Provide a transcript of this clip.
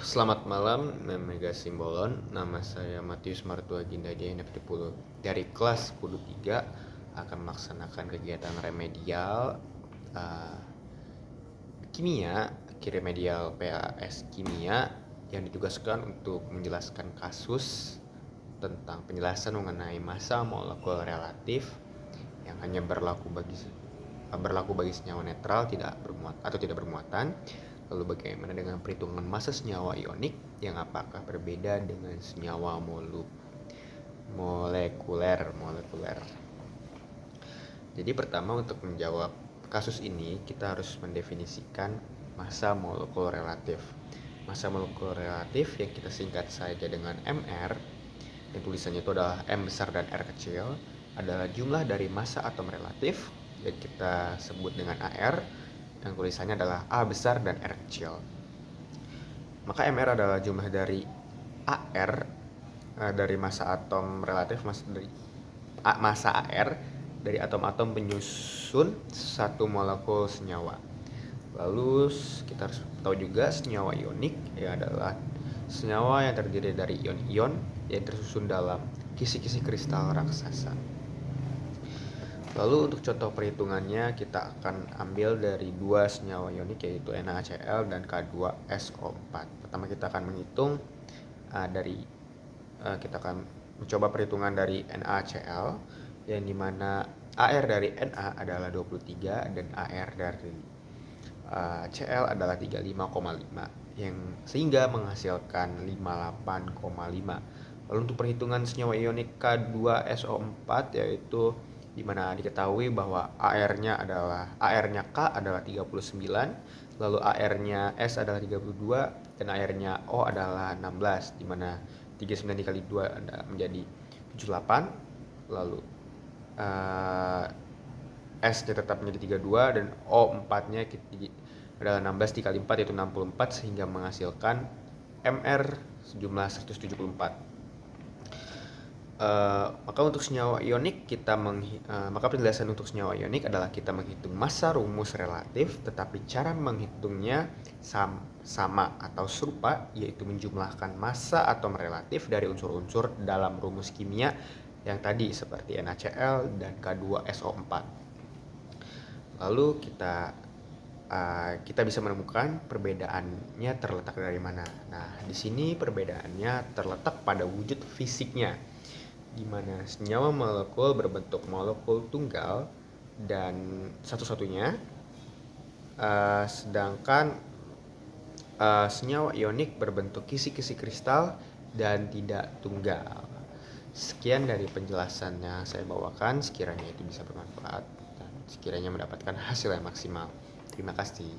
Selamat malam, Mega Simbolon. Nama saya Matius Martua Gindadia NF10 dari kelas 10 3 akan melaksanakan kegiatan remedial uh, kimia, remedial PAS kimia yang ditugaskan untuk menjelaskan kasus tentang penjelasan mengenai massa molekul relatif yang hanya berlaku bagi senyawa netral tidak bermuatan. Lalu bagaimana dengan perhitungan massa senyawa ionik yang apakah berbeda dengan senyawa molekuler. Jadi pertama, untuk menjawab kasus ini kita harus mendefinisikan massa molekul relatif. Massa molekul relatif yang kita singkat saja dengan MR, yang tulisannya itu adalah M besar dan R kecil, adalah jumlah dari massa atom relatif yang kita sebut dengan AR, yang tulisannya adalah A besar dan R kecil. Maka MR adalah jumlah dari AR, dari massa atom relatif, massa AR dari atom-atom penyusun satu molekul senyawa. Lalu kita harus tahu juga senyawa ionik adalah senyawa yang terdiri dari ion-ion yang tersusun dalam kisi-kisi kristal raksasa. Lalu untuk contoh perhitungannya kita akan ambil dari dua senyawa ionik, yaitu NaCl dan K2SO4. Pertama kita akan menghitung kita akan mencoba perhitungan dari NaCl, yang dimana AR dari Na adalah 23 dan AR dari Cl adalah 35,5, yang sehingga menghasilkan 58,5. Lalu untuk perhitungan senyawa ionik K2SO4, yaitu dimana diketahui bahwa AR-nya K adalah 39, lalu AR-nya S adalah 32 dan AR-nya O adalah 16, dimana 39 dikali 2 menjadi 78. Lalu S-nya tetap menjadi 32 dan O4-nya adalah 16 dikali 4 yaitu 64, sehingga menghasilkan MR sejumlah 174. Maka untuk senyawa ionik maka penjelasan untuk senyawa ionik adalah kita menghitung massa rumus relatif, tetapi cara menghitungnya sama atau serupa, yaitu menjumlahkan massa atom relatif dari unsur-unsur dalam rumus kimia yang tadi seperti NaCl dan K2SO4. Lalu kita bisa menemukan perbedaannya terletak dari mana. Nah, di sini perbedaannya terletak pada wujud fisiknya, di mana senyawa molekul berbentuk molekul tunggal dan satu-satunya, sedangkan senyawa ionik berbentuk kisi-kisi kristal dan tidak tunggal. Sekian dari penjelasan yang saya bawakan, sekiranya itu bisa bermanfaat dan sekiranya mendapatkan hasil yang maksimal. Terima kasih.